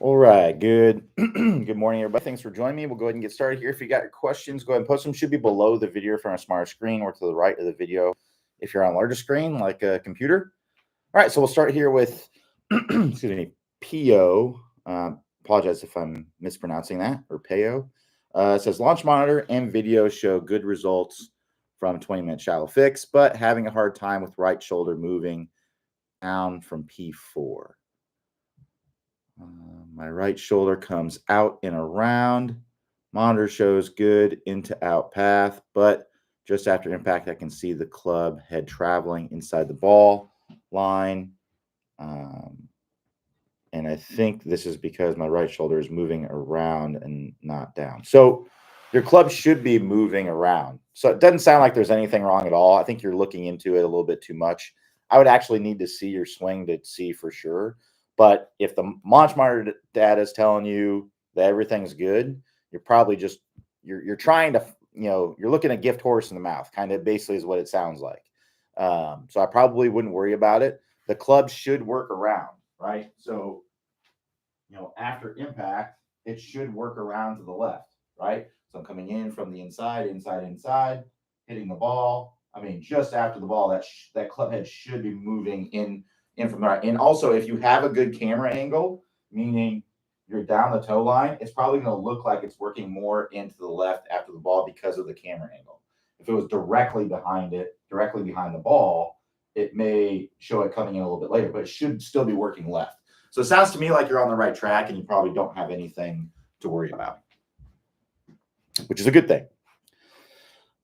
All right, good good morning, everybody. Thanks for joining me. We'll go ahead and get started here. If you got your questions, go ahead and post them. Should be below the video if you're on a smarter screen, or to the right of the video if you're on a larger screen, like a computer. All right, so we'll start here with excuse me, PO. Apologize if I'm mispronouncing that, or PAO. It says launch monitor and video show good results from 20-minute shallow fix, but having a hard time with right shoulder moving down from P4. My right shoulder comes out and around. Monitor shows good into out path, but just after impact, I can see the club head traveling inside the ball line. And I think this is because my right shoulder is moving around and not down. So your club should be moving around. So it doesn't sound like there's anything wrong at all. I think you're looking into it a little bit too much. I would actually need to see your swing to see for sure. But if the launch monitor data is telling you that everything's good, you're probably just you're trying to, you're looking at gift horse in the mouth, kind of basically is what it sounds like. So I probably wouldn't worry about it. The club should work around, right? So, after impact, it should work around to the left, right? So I'm coming in from the inside, hitting the ball. I mean, just after the ball, that club head should be moving in from the right. And also, if you have a good camera angle, meaning you're down the toe line, it's probably going to look like it's working more into the left after the ball because of the camera angle. If it was directly behind the ball, it may show it coming in a little bit later, but it should still be working left. So it sounds to me like you're on the right track and you probably don't have anything to worry about, which is a good thing.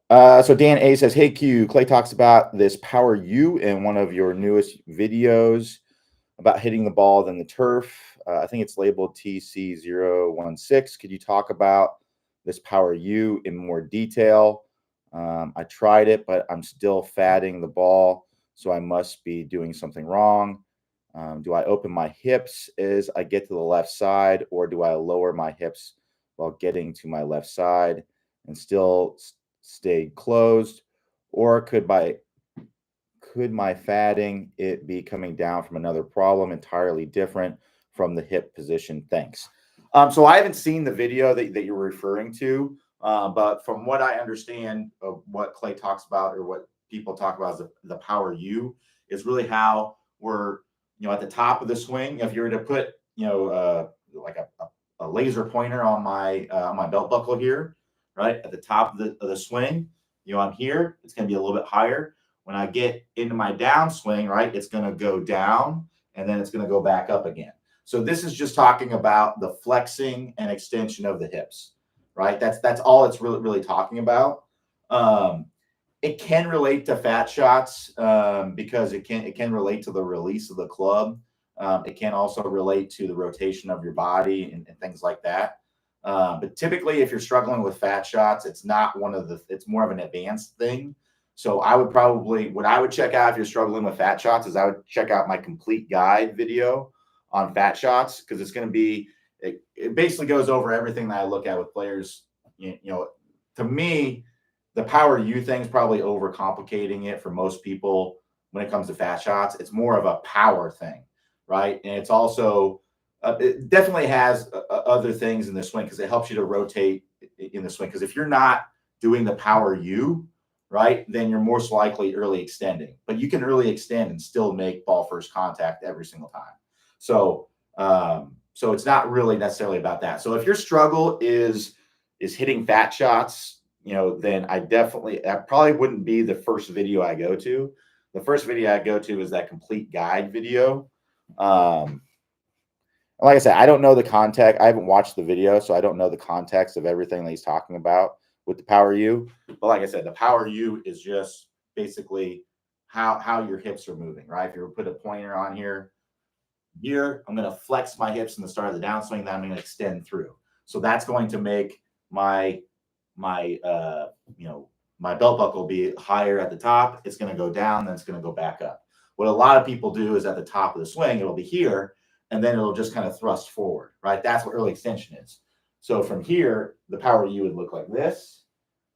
So Dan A says, hey Q, Clay talks about this Power U in one of your newest videos about hitting the ball than the turf. I think it's labeled TC016. Could you talk about this Power U in more detail? I tried it, but I'm still fatting the ball, so I must be doing something wrong. Do I open my hips as I get to the left side, or do I lower my hips while getting to my left side and still stay closed? Or could my fatting it be coming down from another problem entirely different from the hip position? Thanks. So I haven't seen the video that you're referring to, but from what I understand of what Clay talks about, or what people talk about as the Power U, is really how we're, at the top of the swing. If you were to put, like a laser pointer on my belt buckle here, right at the top of the swing, I'm here, it's going to be a little bit higher. When I get into my downswing, right, it's going to go down and then it's going to go back up again. So this is just talking about the flexing and extension of the hips, right? That's all it's really talking about. It can relate to fat shots, because it can relate to the release of the club. It can also relate to the rotation of your body and things like that. But typically, if you're struggling with fat shots, it's more of an advanced thing. So what I would check out if you're struggling with fat shots is I would check out my complete guide video on fat shots, because it's going to be, it basically goes over everything that I look at with players. To me, the Power U thing is probably overcomplicating it for most people when it comes to fat shots. It's more of a power thing, right? And it's also, it definitely has other things in the swing, because it helps you to rotate in the swing. Because if you're not doing the Power U, right, then you're most likely early extending. But you can early extend and still make ball first contact every single time. So it's not really necessarily about that. So if your struggle is hitting fat shots, then that probably wouldn't be the first video I go to. The first video I go to is that complete guide video. Like I said, I don't know the context. I haven't watched the video, so I don't know the context of everything that he's talking about with the Power U. But like I said, the Power U is just basically how your hips are moving, right? If you were to put a pointer on here, I'm going to flex my hips in the start of the downswing, then I'm going to extend through. So that's going to make my belt buckle be higher at the top. It's going to go down, then it's going to go back up. What a lot of people do is at the top of the swing, it'll be here, and then it'll just kind of thrust forward, right? That's what early extension is. So from here, the Power U would look like this,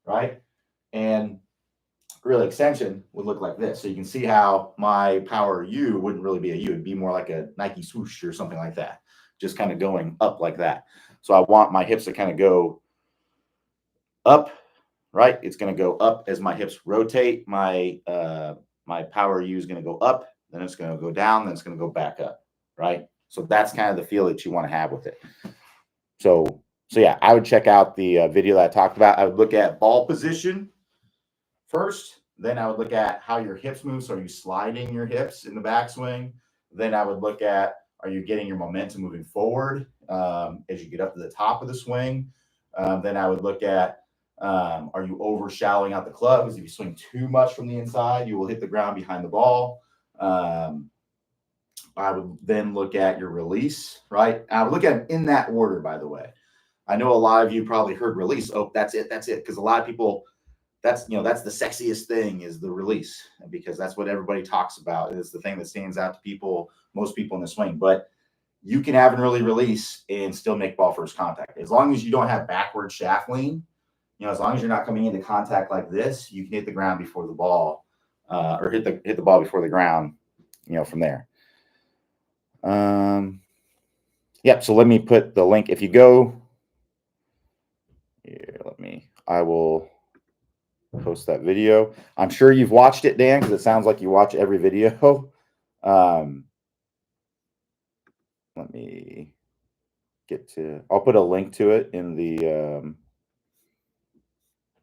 right? And early extension would look like this. So you can see how my Power U wouldn't really be a U. It'd be more like a Nike swoosh or something like that. just kind of going up like that. So I want my hips to kind of go up, right? It's going to go up as my hips rotate. My power U is going to go up, then it's going to go down, then it's going to go back up, right? So that's kind of the feel that you want to have with it. So yeah, I would check out the video that I talked about. I would look at ball position first. Then I would look at how your hips move. So are you sliding your hips in the backswing? Then I would look at, are you getting your momentum moving forward as you get up to the top of the swing? Then I would look at, are you over shallowing out the club? Because if you swing too much from the inside, you will hit the ground behind the ball. I would then look at your release, right? I would look at it in that order, by the way. I know a lot of you probably heard release. Oh, that's it. That's it. Because a lot of people, that's the sexiest thing is the release, because that's what everybody talks about. It's the thing that stands out to people, most people in the swing. But you can have an early release and still make ball first contact. As long as you don't have backward shaft lean, as long as you're not coming into contact like this, you can hit the ground before the ball, or hit the ball before the ground, from there. Yep. So let me put the link. If you go here, I will post that video. I'm sure you've watched it, Dan, because it sounds like you watch every video. Let me I'll put a link to it in the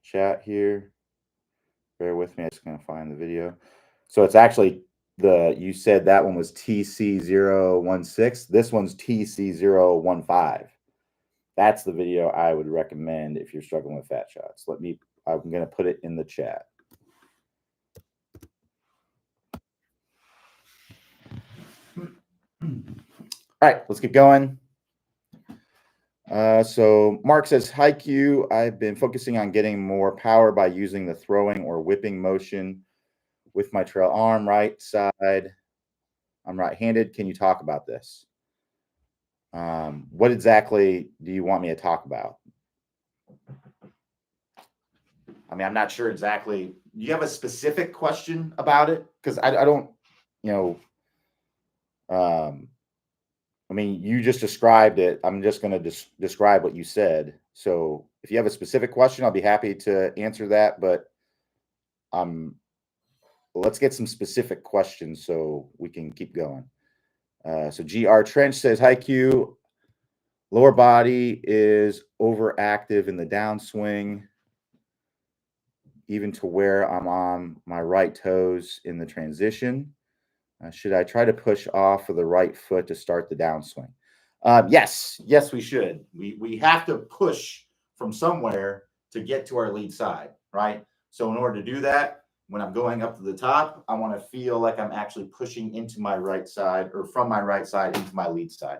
chat here. Bear with me. I'm just going to find the video. So it's actually you said that one was TC016. This one's TC015. That's the video I would recommend if you're struggling with fat shots. I'm going to put it in the chat. All right, let's get going. So Mark says, hi Q, I've been focusing on getting more power by using the throwing or whipping motion with my trail arm right side. I'm right-handed. Can you talk about this? What exactly do you want me to talk about? I mean, I'm not sure exactly. Do you have a specific question about it? Because I don't, I mean, you just described it. I'm just going to describe what you said. So if you have a specific question, I'll be happy to answer that. But let's get some specific questions so we can keep going. So GR Trench says, hi Q. Lower body is overactive in the downswing, even to where I'm on my right toes in the transition. Should I try to push off of the right foot to start the downswing? Yes, we should. We have to push from somewhere to get to our lead side, right? So in order to do that, when I'm going up to the top, I want to feel like I'm actually pushing into my right side, or from my right side into my lead side.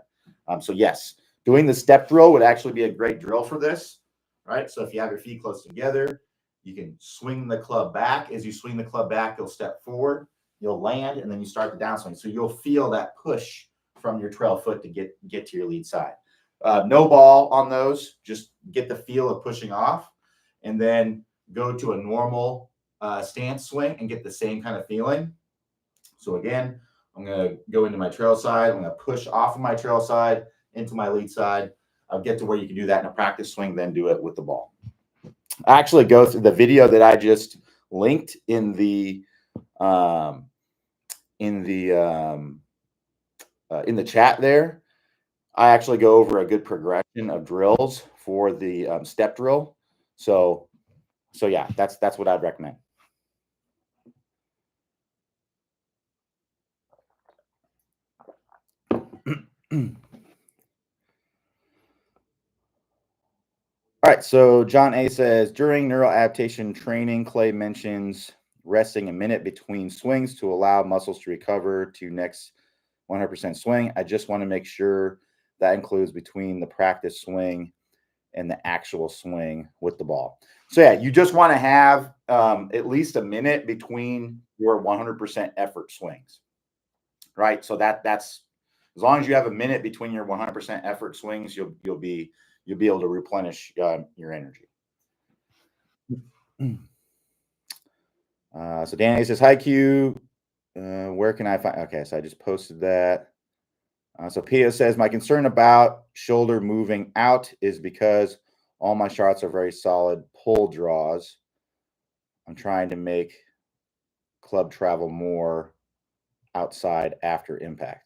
So yes, doing the step drill would actually be a great drill for this, right? So if you have your feet close together, you can swing the club back. As you swing the club back, you'll step forward, you'll land, and then you start the downswing. So you'll feel that push from your trail foot to get to your lead side. No ball on those. Just get the feel of pushing off, and then go to a normal stance swing and get the same kind of feeling. So again, I'm going to go into my trail side. I'm going to push off of my trail side into my lead side. I'll get to where you can do that in a practice swing, then do it with the ball. I actually go through the video that I just linked in the chat there. I actually go over a good progression of drills for the step drill. So yeah, that's what I'd recommend. All right, so John A says, during neural adaptation training, Clay mentions resting a minute between swings to allow muscles to recover to next 100% swing. I just want to make sure that includes between the practice swing and the actual swing with the ball. So yeah, you just want to have at least a minute between your 100% effort swings, right? So that's as long as you have a minute between your 100% effort swings, you'll be able to replenish your energy. So Danny says, hi Q. Where can I find? Okay, so I just posted that. So Pia says, my concern about shoulder moving out is because all my shots are very solid pull draws. I'm trying to make club travel more outside after impact.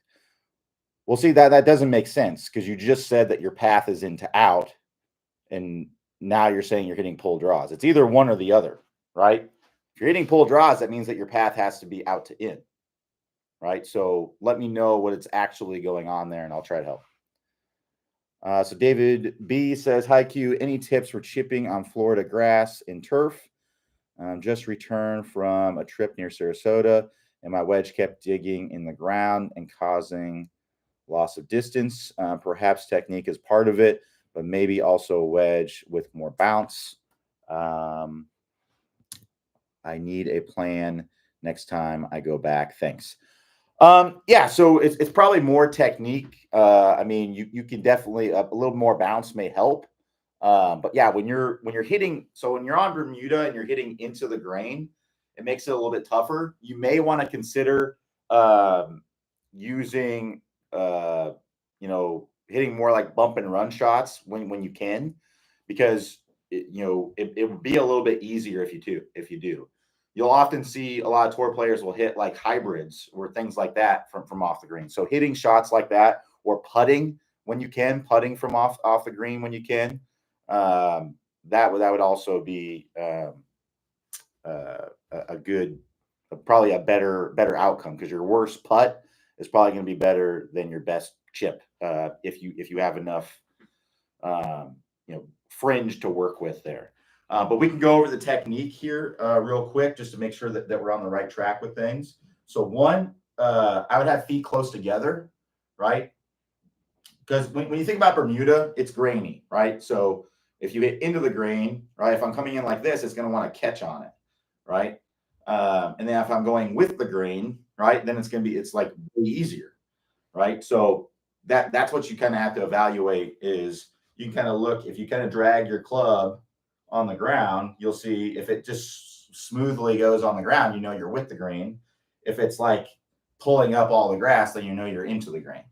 Well, see, that doesn't make sense because you just said that your path is into out, and now you're saying you're hitting pull draws. It's either one or the other, right? If you're hitting pull draws, that means that your path has to be out to in, right? So let me know what it's actually going on there, and I'll try to help. So David B says, hi Q, any tips for chipping on Florida grass and turf? Just returned from a trip near Sarasota, and my wedge kept digging in the ground and causing loss of distance. Perhaps technique is part of it, but maybe also a wedge with more bounce. I need a plan next time I go back. Thanks. Yeah, so it's probably more technique. I mean, you can definitely a little more bounce may help. But yeah, when you're hitting, so when you're on Bermuda and you're hitting into the grain, it makes it a little bit tougher. You may want to consider using hitting more like bump and run shots when you can, because it would be a little bit easier if you do. You'll often see a lot of tour players will hit like hybrids or things like that from off the green. So hitting shots like that, or putting when you can, putting from off the green when you can, that would also be a good, probably a better outcome, because your worst putt is probably going to be better than your best chip if you have enough fringe to work with there. But we can go over the technique here real quick just to make sure that we're on the right track with things. So one, I would have feet close together, right? Because when you think about Bermuda, it's grainy, right? So if you hit into the grain, right, if I'm coming in like this, it's going to want to catch on it, right? And then if I'm going with the grain, right, then it's like way easier, right? So that's what you kind of have to evaluate. Is you can kind of look, if you kind of drag your club on the ground, you'll see if it just smoothly goes on the ground, you're with the grain. If it's like pulling up all the grass, then you're into the grain,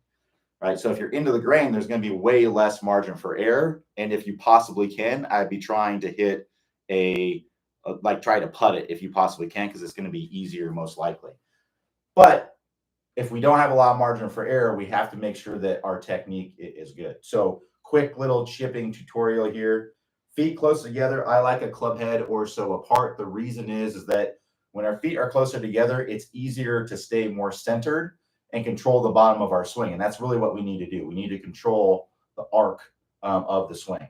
right? So if you're into the grain, there's going to be way less margin for error. And if you possibly can, I'd be trying to hit try to putt it if you possibly can, because it's going to be easier most likely. But if we don't have a lot of margin for error, we have to make sure that our technique is good. So quick little chipping tutorial here. Feet close together. I like a club head or so apart. The reason is that when our feet are closer together, it's easier to stay more centered and control the bottom of our swing. And that's really what we need to do. We need to control the arc of the swing.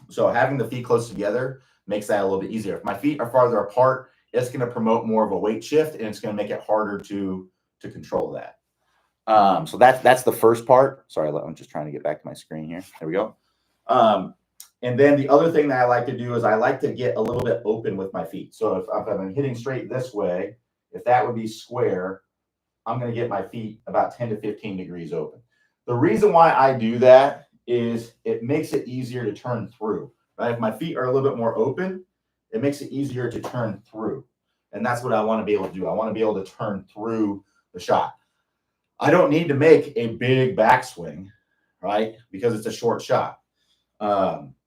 So having the feet close together makes that a little bit easier. If my feet are farther apart, it's going to promote more of a weight shift, and it's going to make it harder to control that. So that's the first part. Sorry, I'm just trying to get back to my screen here. There we go. And then the other thing that I like to do is I like to get a little bit open with my feet. So if I'm hitting straight this way, if that would be square, I'm going to get my feet about 10 to 15 degrees open. The reason why I do that is it makes it easier to turn through, right? If my feet are a little bit more open, it makes it easier to turn through. And that's what I want to be able to do. I want to be able to turn through the shot. I don't need to make a big backswing, right? Because it's a short shot.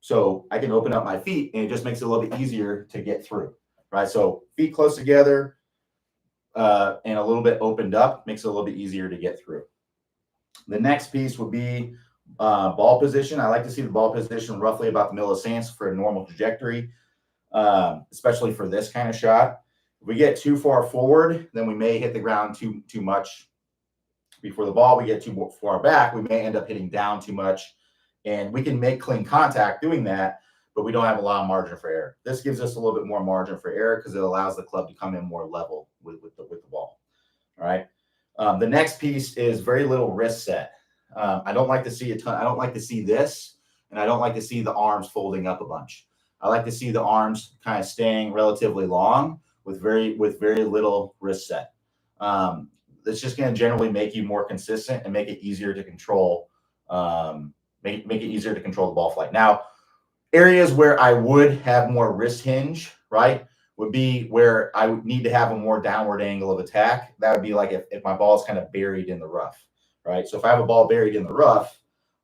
So I can open up my feet, and it just makes it a little bit easier to get through, right? So feet close together and a little bit opened up makes it a little bit easier to get through. The next piece would be ball position. I like to see the ball position roughly about the middle of stance for a normal trajectory, especially for this kind of shot. If we get too far forward, then we may hit the ground too much before the ball. We get too far back, we may end up hitting down too much. And we can make clean contact doing that, but we don't have a lot of margin for error. This gives us a little bit more margin for error because it allows the club to come in more level with the ball. All right. The next piece is very little wrist set. I don't like to see a ton. I don't like to see this, and I don't like to see the arms folding up a bunch. I like to see the arms kind of staying relatively long with very little wrist set. That's just going to generally make you more consistent and make it easier to control. Make it easier to control the ball flight. Now, areas where I would have more wrist hinge, right, would be where I would need to have a more downward angle of attack. That would be like if my ball is kind of buried in the rough, right? So if I have a ball buried in the rough,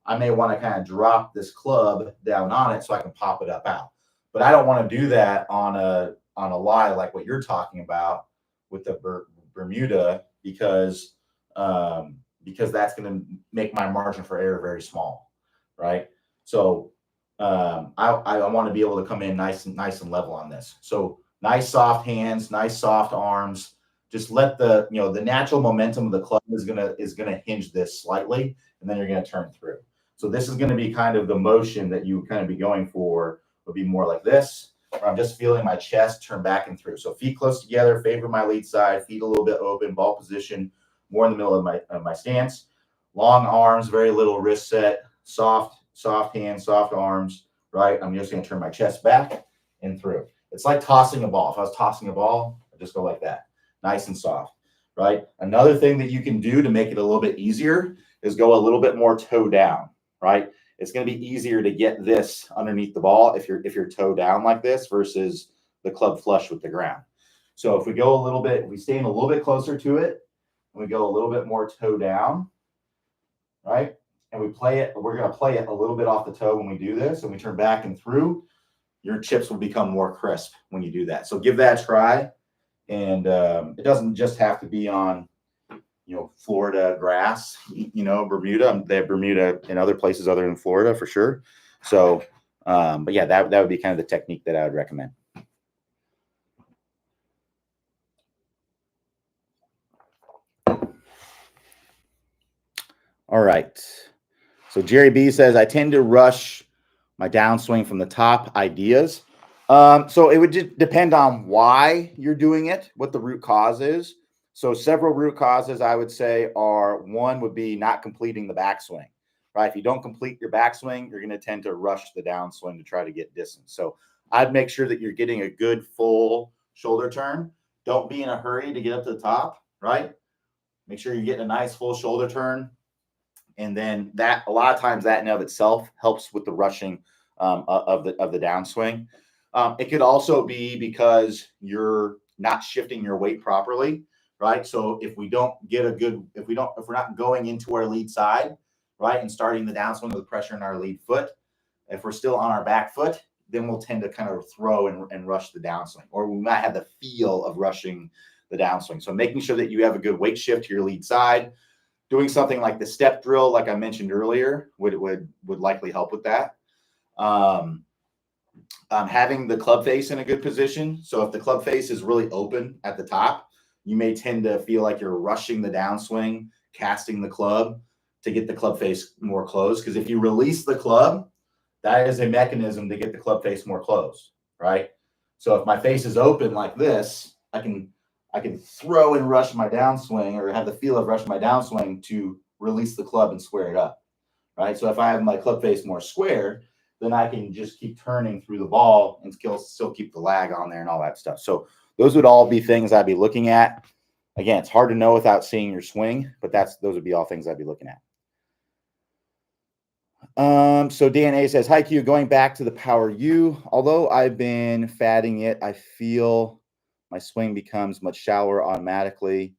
I may want to kind of drop this club down on it so I can pop it up out. But I don't want to do that on a lie like what you're talking about with the Bermuda because that's going to make my margin for error very small, right? So I want to be able to come in nice and level on this. So nice soft hands, nice soft arms. Just let the the natural momentum of the club is gonna hinge this slightly, and then you're gonna turn through. So this is gonna be kind of the motion that you kind of be going for. Would be more like this, where I'm just feeling my chest turn back and through. So feet close together, favor my lead side, feet a little bit open, ball position more in the middle of my stance. Long arms, very little wrist set, soft hands, soft arms, right? I'm just going to turn my chest back and through. It's like tossing a ball. If I was tossing a ball, I just go like that, nice and soft, right? Another thing that you can do to make it a little bit easier is go a little bit more toe down, right? It's going to be easier to get this underneath the ball if you're toe down like this versus the club flush with the ground. So if we go a little bit, if we stay in a little bit closer to it, and we go a little bit more toe down, right? And we play it, we're going to play it a little bit off the toe when we do this, and we turn back and through, your chips will become more crisp when you do that. So give that a try. And it doesn't just have to be on, Florida grass, Bermuda. They have Bermuda in other places other than Florida for sure. So, but yeah, that would be kind of the technique that I would recommend. All right. So Jerry B says, I tend to rush my downswing from the top ideas. So it would just depend on why you're doing it, what the root cause is. So several root causes I would say are, one would be not completing the backswing, right? If you don't complete your backswing, you're going to tend to rush the downswing to try to get distance. So I'd make sure that you're getting a good full shoulder turn. Don't be in a hurry to get up to the top, right? Make sure you're getting a nice full shoulder turn. And then that, a lot of times that in of itself helps with the rushing of the downswing. It could also be because you're not shifting your weight properly, right? So if we don't get if we're not going into our lead side, right, and starting the downswing with pressure in our lead foot, if we're still on our back foot, then we'll tend to kind of throw and rush the downswing, or we might have the feel of rushing the downswing. So making sure that you have a good weight shift to your lead side, doing something like the step drill, like I mentioned earlier, would likely help with that. Having the club face in a good position. So if the club face is really open at the top, you may tend to feel like you're rushing the downswing, casting the club to get the club face more closed. Because if you release the club, that is a mechanism to get the club face more closed, right? So if my face is open like this, I can throw and rush my downswing, or have the feel of rushing my downswing to release the club and square it up, right? So if I have my club face more square, then I can just keep turning through the ball and still keep the lag on there and all that stuff. So those would all be things I'd be looking at. Again, it's hard to know without seeing your swing, but those would be all things I'd be looking at. So Dan A says, hi Q, going back to the Power U, although I've been fatting it, I feel my swing becomes much shallower automatically.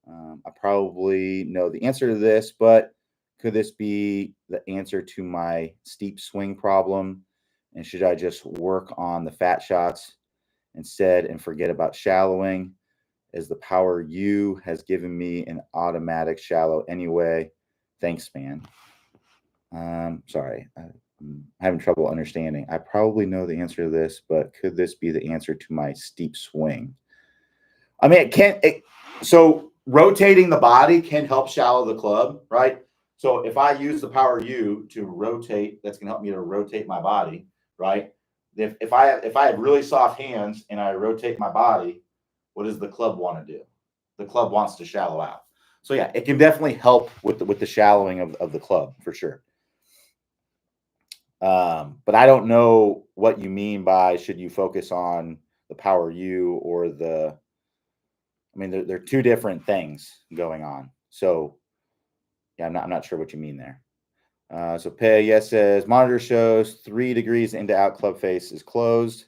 I probably know the answer to this, but could this be the answer to my steep swing problem? And should I just work on the fat shots instead and forget about shallowing, as the Power U has given me an automatic shallow anyway? Thanks, man. Sorry, I'm having trouble understanding. I probably know the answer to this, but could this be the answer to my steep swing? I mean, so rotating the body can help shallow the club, right? So if I use the Power U to rotate, that's going to help me to rotate my body, right? If I have really soft hands and I rotate my body, what does the club want to do? The club wants to shallow out. So yeah, it can definitely help with the shallowing of the club for sure. But I don't know what you mean by should you focus on the Power U or the. I mean, they're two different things going on. So yeah, I'm not sure what you mean there. So Pei yes says monitor shows 3 degrees into out, club face is closed.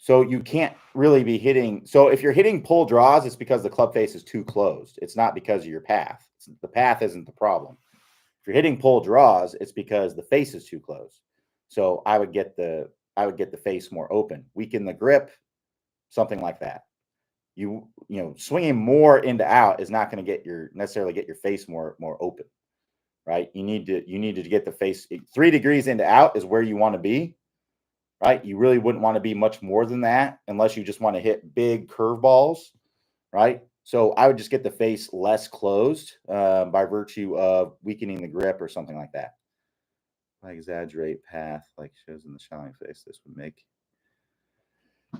So you can't really be hitting. So if you're hitting pull draws, it's because the club face is too closed. It's not because of your path. The path isn't the problem. If you're hitting pull draws, it's because the face is too close. So I would get the face more open, weaken the grip, something like that. You know, swinging more into out is not going to necessarily get your face more open, right? You need to get the face 3 degrees into out is where you want to be, right? You really wouldn't want to be much more than that unless you just want to hit big curveballs, right? So I would just get the face less closed by virtue of weakening the grip or something like that. If I exaggerate path like shows in the shelling face, this would make.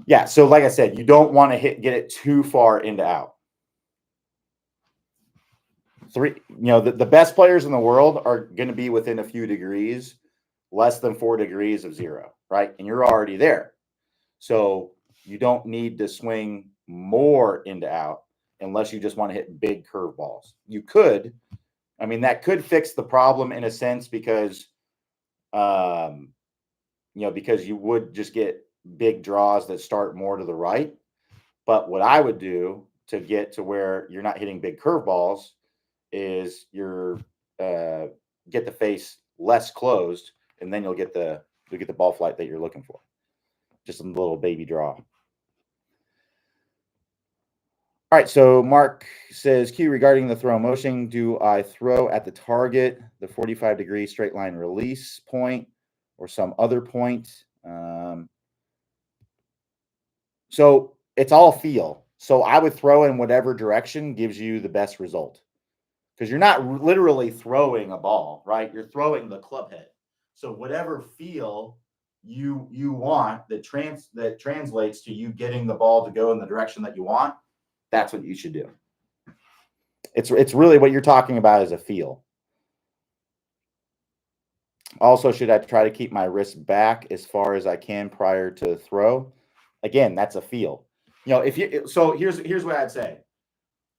Yeah, so like I said, you don't want to get it too far into out. The best players in the world are going to be within a few degrees, less than 4 degrees of zero, right? And you're already there. So you don't need to swing more into out unless you just want to hit big curveballs. You could, that could fix the problem in a sense because, because you would just get big draws that start more to the right. But what I would do to get to where you're not hitting big curveballs is get the face less closed, and then you'll get the ball flight that you're looking for. Just a little baby draw. All right, so Mark says, Q, regarding the throw motion, do I throw at the target, the 45-degree straight line release point, or some other point? So it's all feel. So I would throw in whatever direction gives you the best result. Because you're not literally throwing a ball, right? You're throwing the club head. So whatever feel you want that translates to you getting the ball to go in the direction that you want, that's what you should do. It's really what you're talking about is a feel. Also, should I try to keep my wrist back as far as I can prior to the throw? Again, that's a feel. Here's what I'd say.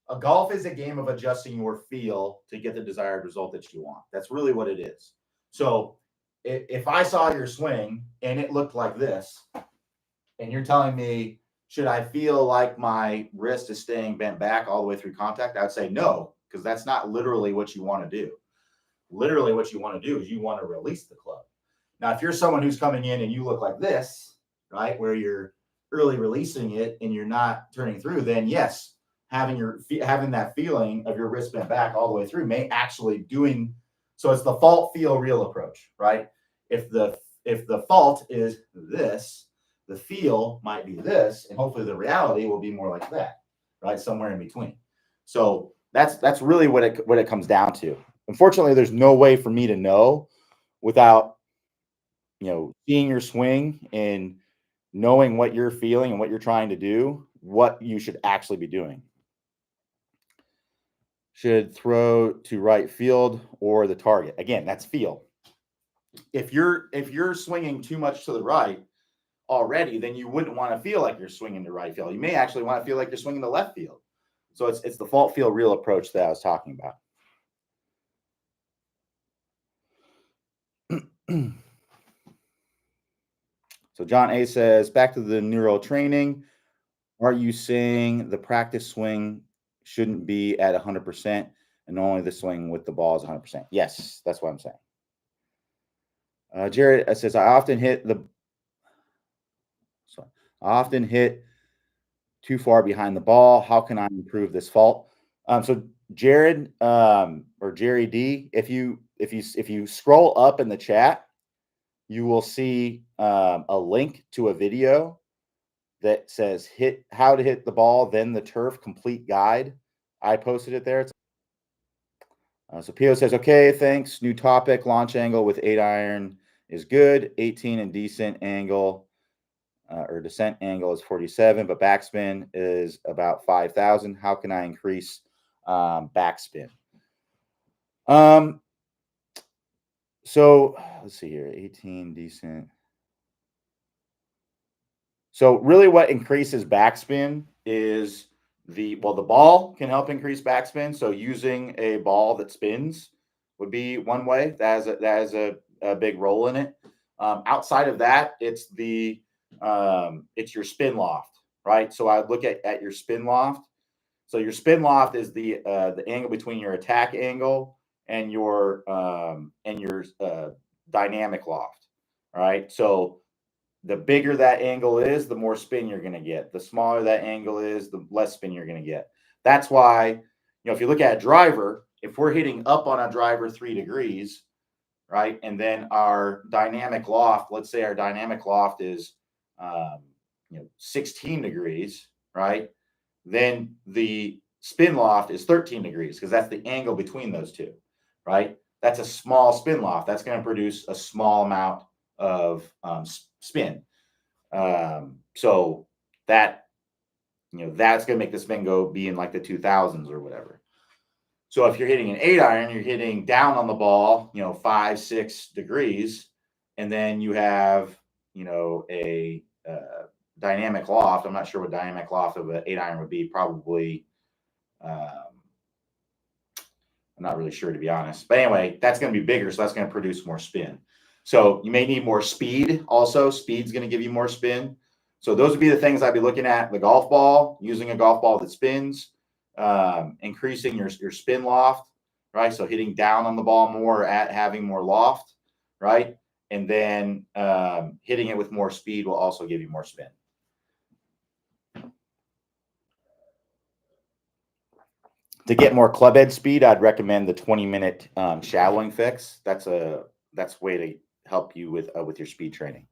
A golf is a game of adjusting your feel to get the desired result that you want. That's really what it is. So if I saw your swing and it looked like this, and you're telling me, should I feel like my wrist is staying bent back all the way through contact? I would say no, because that's not literally what you want to do. Literally what you want to do is you want to release the club. Now, if you're someone who's coming in and you look like this, right, where you're early releasing it and you're not turning through, then yes, having that feeling of your wrist bent back all the way through may actually doing. So it's the fault, feel, real approach, right? If the fault is this, the feel might be this, and hopefully the reality will be more like that, right? Somewhere in between. So that's really what it comes down to. Unfortunately, there's no way for me to know without, seeing your swing and knowing what you're feeling and what you're trying to do, what you should actually be doing. Should throw to right field or the target. Again, that's feel. If you're swinging too much to the right already, then you wouldn't want to feel like you're swinging to right field. You may actually want to feel like you're swinging to left field. So it's the fault, feel, real approach that I was talking about. So John A says, back to the neuro training. Are you saying the practice swing shouldn't be at 100% and only the swing with the ball is 100%? Yes, that's what I'm saying. Jared says, I often hit too far behind the ball. How can I improve this fault? So Jared or Jerry D, if you scroll up in the chat, you will see a link to a video that says how to hit the ball, then the turf complete guide. I posted it there. So Pio says, okay, thanks. New topic, launch angle with 8 iron is good. 18 and decent angle or descent angle is 47, but backspin is about 5,000. How can I increase backspin? So let's see here, 18 decent. So really what increases backspin is the ball can help increase backspin. So using a ball that spins would be one way. That has a big role in it. Outside of that, it's the it's your spin loft, right? So I look at your spin loft. So your spin loft is the angle between your attack angle and your dynamic loft. All right. So the bigger that angle is, the more spin you're going to get. The smaller that angle is, the less spin you're going to get. That's why, if you look at a driver, if we're hitting up on a driver 3 degrees, right, and then our dynamic loft, let's say our dynamic loft is 16 degrees, right, then the spin loft is 13 degrees because that's the angle between those two, right? That's a small spin loft. That's going to produce a small amount of spin. So that, that's going to make the spin go be in like the 2000s or whatever. So if you're hitting an 8-iron, you're hitting down on the ball, 5, 6 degrees, and then you have, a dynamic loft. I'm not sure what dynamic loft of an 8-iron would be. Probably, I'm not really sure, to be honest. But anyway, that's going to be bigger, so that's going to produce more spin. So you may need more speed. Also, speed's going to give you more spin. So those would be the things I'd be looking at. The golf ball, using a golf ball that spins, increasing your spin loft, right? So hitting down on the ball more, at having more loft, right? And then hitting it with more speed will also give you more spin. To get more club head speed, I'd recommend the 20-minute shallowing fix. That's a way to help you with your speed training.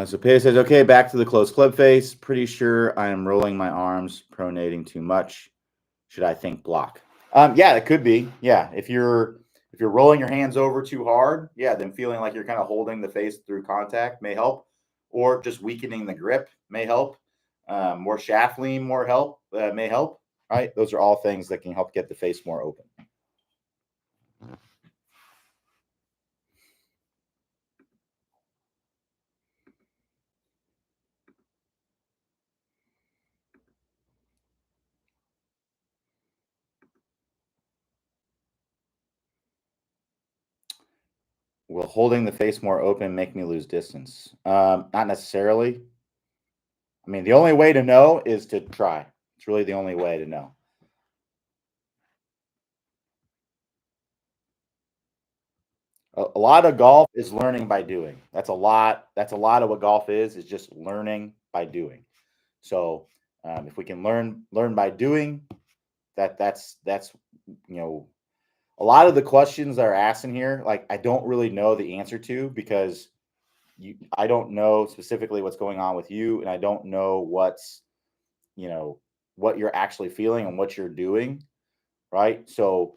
So Pay says, okay, back to the closed club face. Pretty sure I am rolling my arms, pronating too much. Should I think block? Yeah, it could be. Yeah, if you're rolling your hands over too hard, yeah, then feeling like you're kind of holding the face through contact may help, or just weakening the grip may help. More shaft lean, more help may help. Right, those are all things that can help get the face more open. Will holding the face more open make me lose distance? Not necessarily. I mean, the only way to know is to try. It's really the only way to know. A lot of golf is learning by doing. That's a lot of what golf is just learning by doing. So if we can learn by doing, that's a lot of the questions that are asked in here, like I don't really know the answer to, because I don't know specifically what's going on with you, and I don't know what's what you're actually feeling and what you're doing, right? So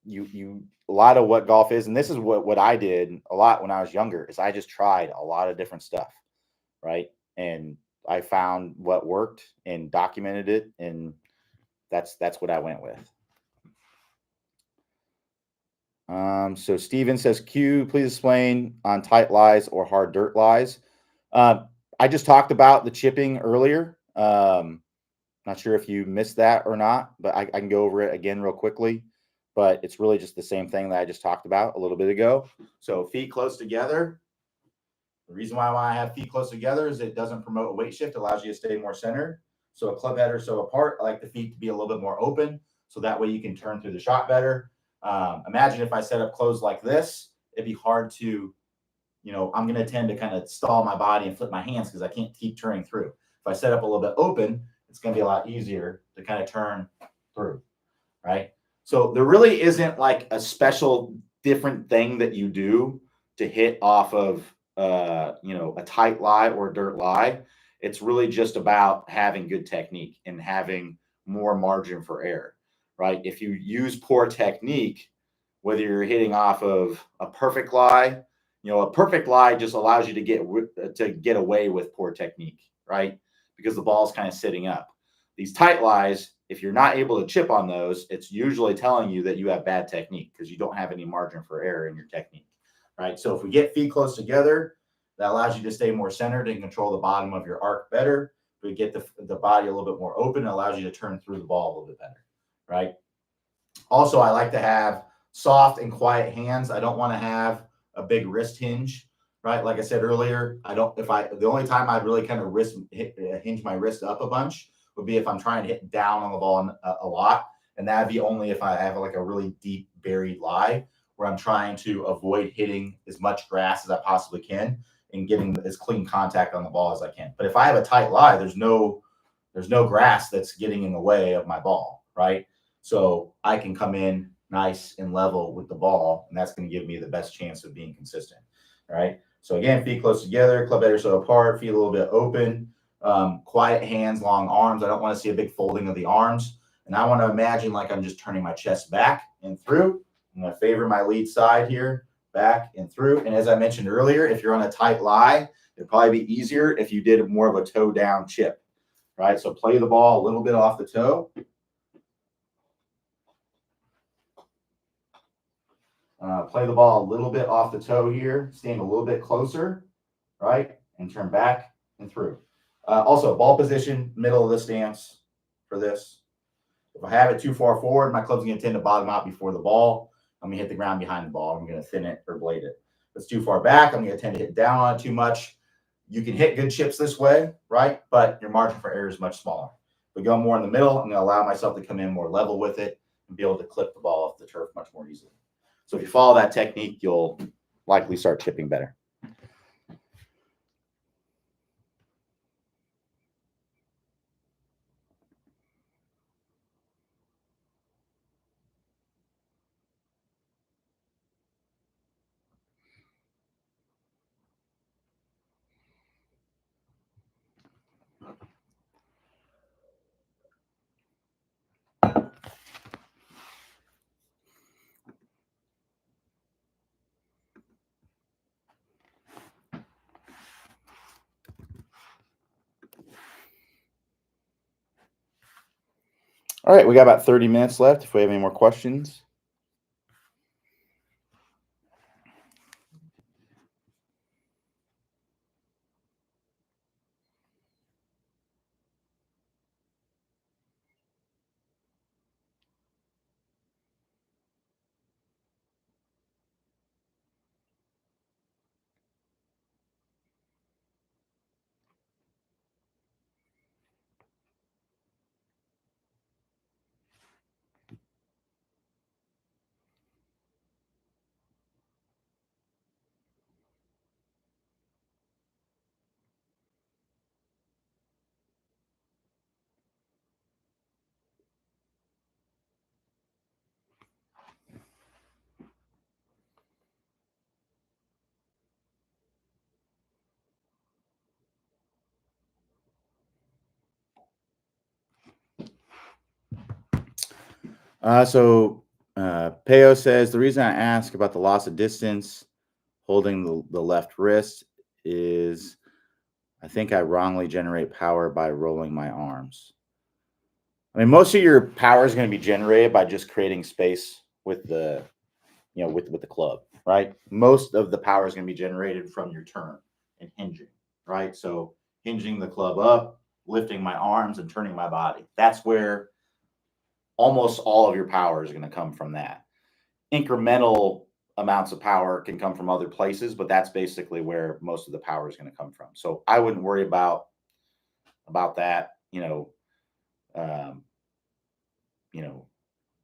a lot of what golf is, and this is what I did a lot when I was younger, is I just tried a lot of different stuff, right? And I found what worked and documented it, and that's what I went with. So Steven says, Q, please explain on tight lies or hard dirt lies. I just talked about the chipping earlier. Not sure if you missed that or not, but I can go over it again real quickly. But it's really just the same thing that I just talked about a little bit ago. So feet close together. The reason why I have feet close together is it doesn't promote a weight shift, allows you to stay more centered. So a club head or so apart. I like the feet to be a little bit more open, so that way you can turn through the shot better. Imagine if I set up closed like this, it'd be hard to, I'm going to tend to kind of stall my body and flip my hands because I can't keep turning through. If I set up a little bit open, it's going to be a lot easier to kind of turn through, right? So there really isn't like a special different thing that you do to hit off of, a tight lie or a dirt lie. It's really just about having good technique and having more margin for error, right? If you use poor technique, whether you're hitting off of a perfect lie, a perfect lie just allows you to get away with poor technique, right? Because the ball's kind of sitting up. These tight lies, if you're not able to chip on those, it's usually telling you that you have bad technique because you don't have any margin for error in your technique. right? So if we get feet close together, that allows you to stay more centered and control the bottom of your arc better. If we get the body a little bit more open, it allows you to turn through the ball a little bit better, right? Also, I like to have soft and quiet hands. I don't want to have a big wrist hinge, right? Like I said earlier, I don't, if I, the only time I'd really kind of hinge my wrist up a bunch would be if I'm trying to hit down on the ball a lot. And that'd be only if I have like a really deep buried lie where I'm trying to avoid hitting as much grass as I possibly can and getting as clean contact on the ball as I can. But if I have a tight lie, there's no grass that's getting in the way of my ball, right? So I can come in nice and level with the ball, and that's going to give me the best chance of being consistent. All right. So again, feet close together, club head or so apart, feet a little bit open, quiet hands, long arms. I don't want to see a big folding of the arms. And I want to imagine like I'm just turning my chest back and through. I'm going to favor my lead side here, back and through. And as I mentioned earlier, if you're on a tight lie, it'd probably be easier if you did more of a toe down chip, right? So play the ball a little bit off the toe. Play the ball a little bit off the toe here, stand a little bit closer, right? And turn back and through. Also, ball position, middle of the stance for this. If I have it too far forward, my club's going to tend to bottom out before the ball. I'm going to hit the ground behind the ball. I'm going to thin it or blade it. If it's too far back, I'm going to tend to hit down on it too much. You can hit good chips this way, right? But your margin for error is much smaller. If we go more in the middle, I'm going to allow myself to come in more level with it and be able to clip the ball off the turf much more easily. So if you follow that technique, you'll likely start chipping better. All right, we got about 30 minutes left if we have any more questions. Peo says, the reason I ask about the loss of distance holding the left wrist is I think I wrongly generate power by rolling my arms. I mean, most of your power is going to be generated by just creating space with the, with the club, right? Most of the power is going to be generated from your turn and hinging, right? So hinging the club up, lifting my arms and turning my body. That's where almost all of your power is going to come from that. Incremental amounts of power can come from other places, but that's basically where most of the power is going to come from. So I wouldn't worry about that.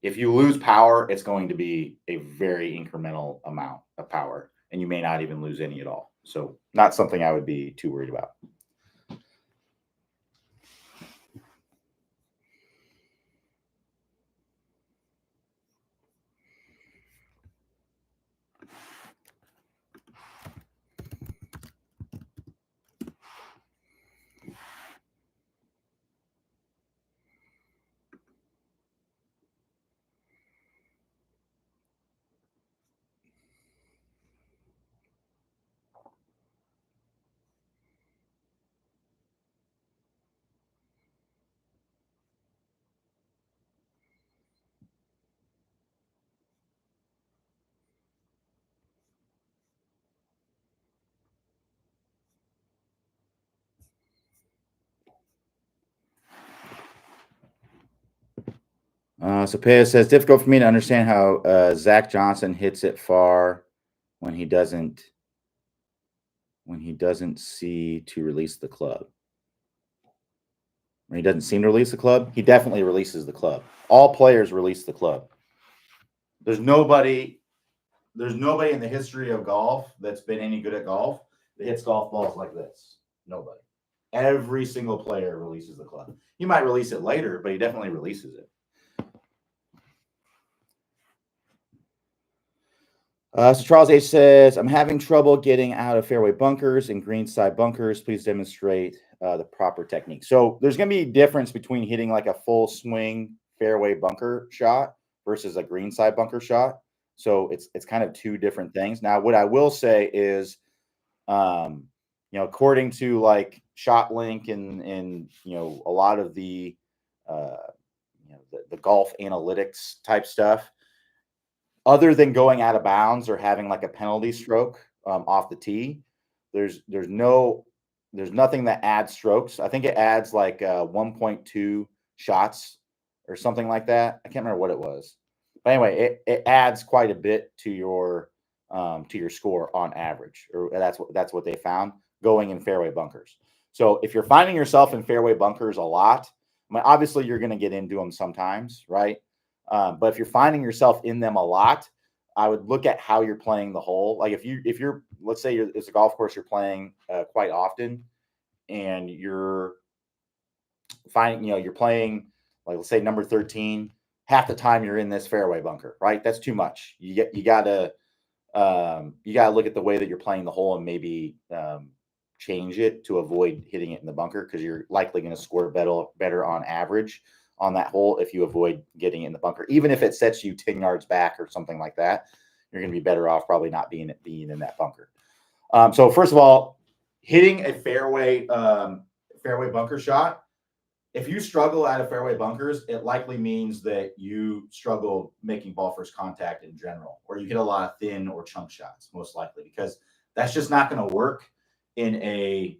If you lose power, it's going to be a very incremental amount of power, and you may not even lose any at all. So not something I would be too worried about. So Paya says, difficult for me to understand how Zach Johnson hits it far when he doesn't see to release the club. When he doesn't seem to release the club, he definitely releases the club. All players release the club. There's nobody in the history of golf that's been any good at golf that hits golf balls like this. Nobody. Every single player releases the club. He might release it later, but he definitely releases it. So Charles H says, I'm having trouble getting out of fairway bunkers and greenside bunkers. Please demonstrate the proper technique. So there's going to be a difference between hitting like a full swing fairway bunker shot versus a greenside bunker shot. So it's kind of two different things. Now, what I will say is, according to like ShotLink and a lot of the golf analytics type stuff, other than going out of bounds or having like a penalty stroke off the tee, there's nothing that adds strokes. I think it adds like 1.2 shots or something like that. I can't remember what it was, but anyway, it adds quite a bit to your score on average, or that's what they found going in fairway bunkers. So if you're finding yourself in fairway bunkers a lot, I mean, obviously you're going to get into them sometimes, right? But if you're finding yourself in them a lot, I would look at how you're playing the hole. Like if you're let's say it's a golf course you're playing quite often, and you're finding, you're playing like, let's say number 13, half the time you're in this fairway bunker, right? That's too much. You gotta look at the way that you're playing the hole and maybe change it to avoid hitting it in the bunker, because you're likely going to score better on average on that hole if you avoid getting in the bunker. Even if it sets you 10 yards back or something like that, you're going to be better off probably not being in that bunker. So first of all, hitting a fairway bunker shot, if you struggle out of fairway bunkers, it likely means that you struggle making ball first contact in general, or you hit a lot of thin or chunk shots, most likely, because that's just not going to work in a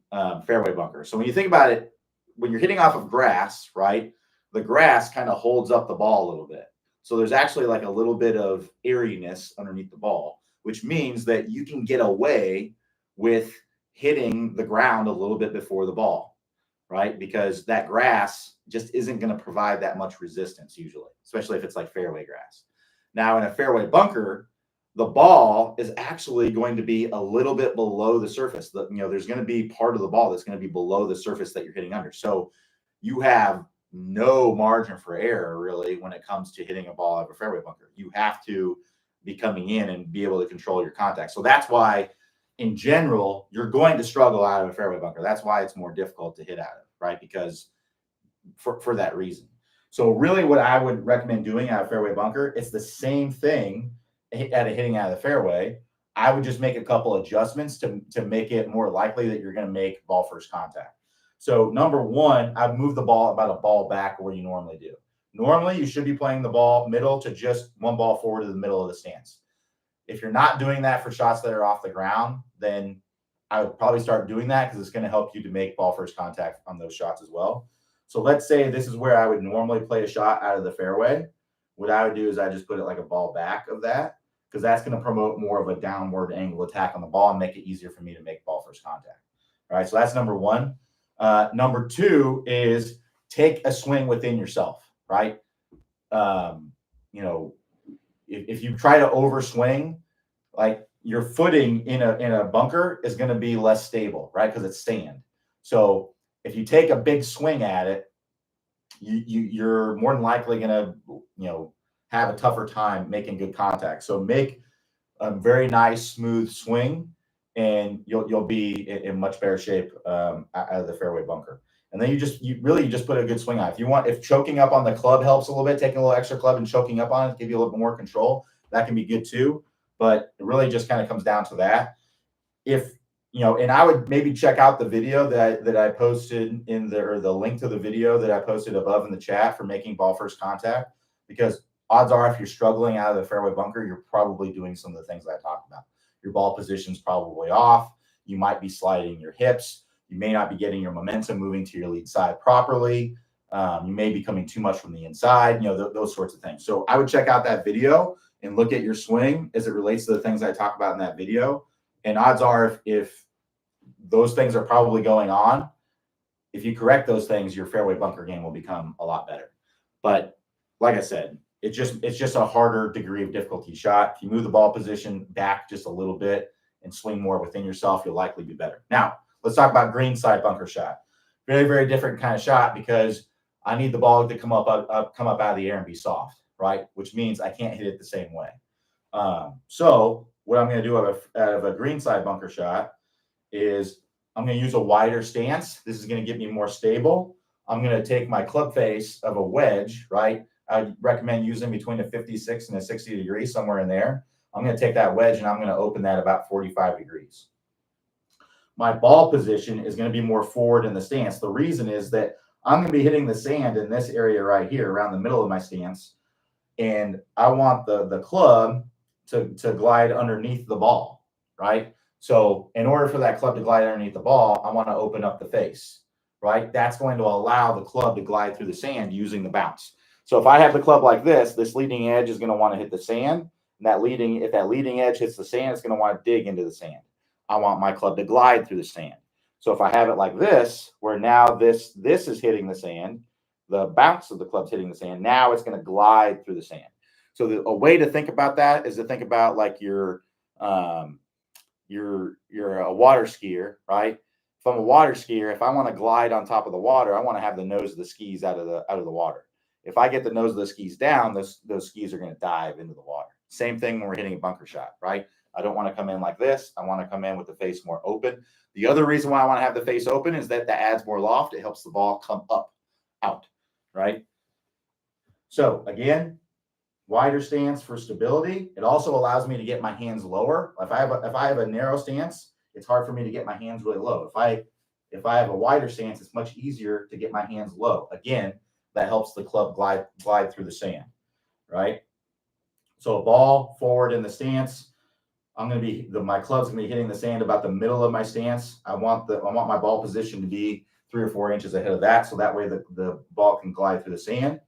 fairway bunker. So when you think about it, when you're hitting off of grass, right, the grass kind of holds up the ball a little bit. So there's actually like a little bit of airiness underneath the ball, which means that you can get away with hitting the ground a little bit before the ball, right? Because that grass just isn't going to provide that much resistance usually, especially if it's like fairway grass. Now in a fairway bunker, the ball is actually going to be a little bit below the surface. There's going to be part of the ball that's going to be below the surface that you're hitting under. So you have no margin for error really when it comes to hitting a ball out of a fairway bunker. You have to be coming in and be able to control your contact. So that's why, in general, you're going to struggle out of a fairway bunker. That's why it's more difficult to hit out of, right? Because for that reason. So really what I would recommend doing out of fairway bunker, it's the same thing at a hitting out of the fairway. I would just make a couple adjustments to make it more likely that you're going to make ball first contact. So number one, I'd move the ball about a ball back where you normally do. Normally, you should be playing the ball middle to just one ball forward to the middle of the stance. If you're not doing that for shots that are off the ground, then I would probably start doing that, because it's going to help you to make ball first contact on those shots as well. So let's say this is where I would normally play a shot out of the fairway. What I would do is I just put it like a ball back of that, because that's going to promote more of a downward angle attack on the ball and make it easier for me to make ball first contact. All right, so that's number one. Number two is take a swing within yourself, right? If you try to overswing, like your footing in a bunker is going to be less stable, right? Because it's sand. So if you take a big swing at it, you're more than likely going to, have a tougher time making good contact. So make a very nice, smooth swing, and you'll be in much better shape out of the fairway bunker. And then you just put a good swing on. If choking up on the club helps a little bit, taking a little extra club and choking up on it, give you a little bit more control, that can be good too. But it really just kind of comes down to that. And I would maybe check out the video that I posted or the link to the video that I posted above in the chat for making ball first contact, because odds are if you're struggling out of the fairway bunker, you're probably doing some of the things I talked about. Your ball position's probably off. You might be sliding your hips. You may not be getting your momentum moving to your lead side properly. You may be coming too much from the inside, those sorts of things. So I would check out that video and look at your swing as it relates to the things I talk about in that video. And odds are if those things are probably going on, if you correct those things, your fairway bunker game will become a lot better. But like I said, it's just a harder degree of difficulty shot. If you move the ball position back just a little bit and swing more within yourself, you'll likely be better. Now, let's talk about green side bunker shot. Very, very different kind of shot because I need the ball to come up out of the air and be soft, right? Which means I can't hit it the same way. So what I'm going to do out of a green side bunker shot is I'm going to use a wider stance. This is going to get me more stable. I'm going to take my club face of a wedge, right? I recommend using between a 56 and a 60 degree, somewhere in there. I'm going to take that wedge and I'm going to open that about 45 degrees. My ball position is going to be more forward in the stance. The reason is that I'm going to be hitting the sand in this area right here around the middle of my stance. And I want the club to glide underneath the ball, right? So in order for that club to glide underneath the ball, I want to open up the face, right? That's going to allow the club to glide through the sand using the bounce. So if I have the club like this leading edge is going to want to hit the sand. And if that leading edge hits the sand, it's going to want to dig into the sand. I want my club to glide through the sand. So if I have it like this, where now this is hitting the sand, the bounce of the club's hitting the sand, now it's going to glide through the sand. So a way to think about that is to think about like you're a water skier, right? If I'm a water skier, if I want to glide on top of the water, I want to have the nose of the skis out of the water. If I get the nose of the skis down, those skis are going to dive into the water. Same thing when we're hitting a bunker shot, right? I don't want to come in like this. I want to come in with the face more open. The other reason why I want to have the face open is that adds more loft. It helps the ball come up, out, right? So again, wider stance for stability. It also allows me to get my hands lower. If I have a narrow stance, it's hard for me to get my hands really low. If I have a wider stance, it's much easier to get my hands low. Again, that helps the club glide through the sand, right? So a ball forward in the stance. My club's gonna be hitting the sand about the middle of my stance. I want my ball position to be 3 or 4 inches ahead of that, so that way the ball can glide through the sand.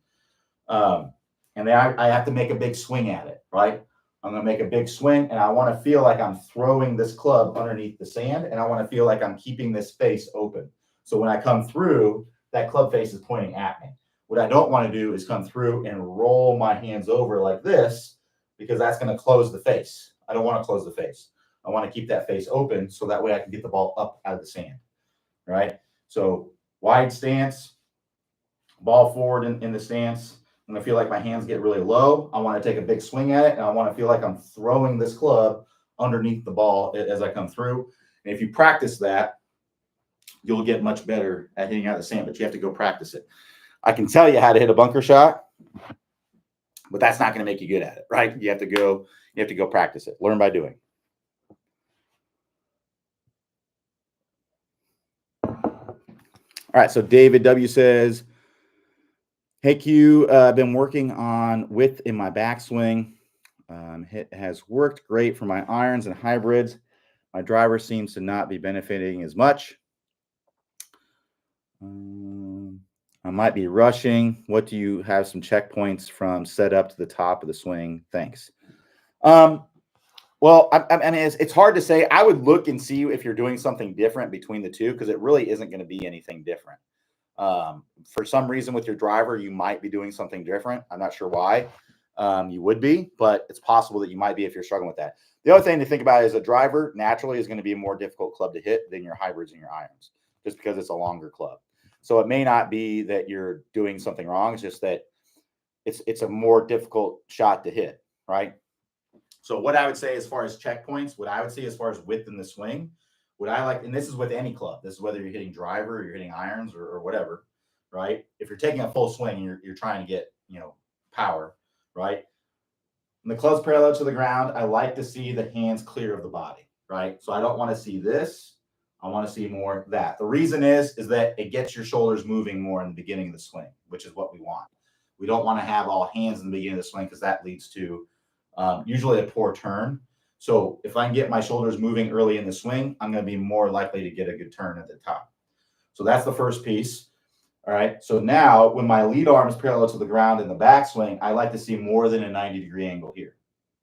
And then I have to make a big swing at it, right? I'm gonna make a big swing, and I want to feel like I'm throwing this club underneath the sand, and I want to feel like I'm keeping this face open. So when I come through, that club face is pointing at me. What I don't want to do is come through and roll my hands over like this, because that's going to close the face. I don't want to close the face. I want to keep that face open so that way I can get the ball up out of the sand, right? So wide stance, ball forward in the stance. I'm going to feel like my hands get really low. I want to take a big swing at it, and I want to feel like I'm throwing this club underneath the ball as I come through. And if you practice that, you'll get much better at hitting out of the sand, but you have to go practice it. I can tell you how to hit a bunker shot, but that's not going to make you good at it, right? You have to go practice it. Learn by doing. All right, so David W says, hey Q, I've been working on width in my backswing. It has worked great for my irons and hybrids. My driver seems to not be benefiting as much. I might be rushing. What do you have some checkpoints from set up to the top of the swing? Thanks. Well, I mean, it's hard to say. I would look and see if you're doing something different between the two, because it really isn't going to be anything different. For some reason with your driver, you might be doing something different. I'm not sure why you would be, but it's possible that you might be if you're struggling with that. The other thing to think about is a driver naturally is going to be a more difficult club to hit than your hybrids and your irons, just because it's a longer club. So it may not be that you're doing something wrong. It's just that it's a more difficult shot to hit, right? So what I would say as far as checkpoints, what I would say as far as width in the swing, what I like, and this is with any club, this is whether you're hitting driver or you're hitting irons or whatever, right? If you're taking a full swing and you're trying to get, power, right? When the club's parallel to the ground, I like to see the hands clear of the body, right? So I don't want to see this. I want to see more that. The reason is that it gets your shoulders moving more in the beginning of the swing, which is what we want. We don't want to have all hands in the beginning of the swing, because that leads to usually a poor turn. So if I can get my shoulders moving early in the swing, I'm going to be more likely to get a good turn at the top. So that's the first piece. All right. So now when my lead arm is parallel to the ground in the backswing, I like to see more than a 90-degree angle here,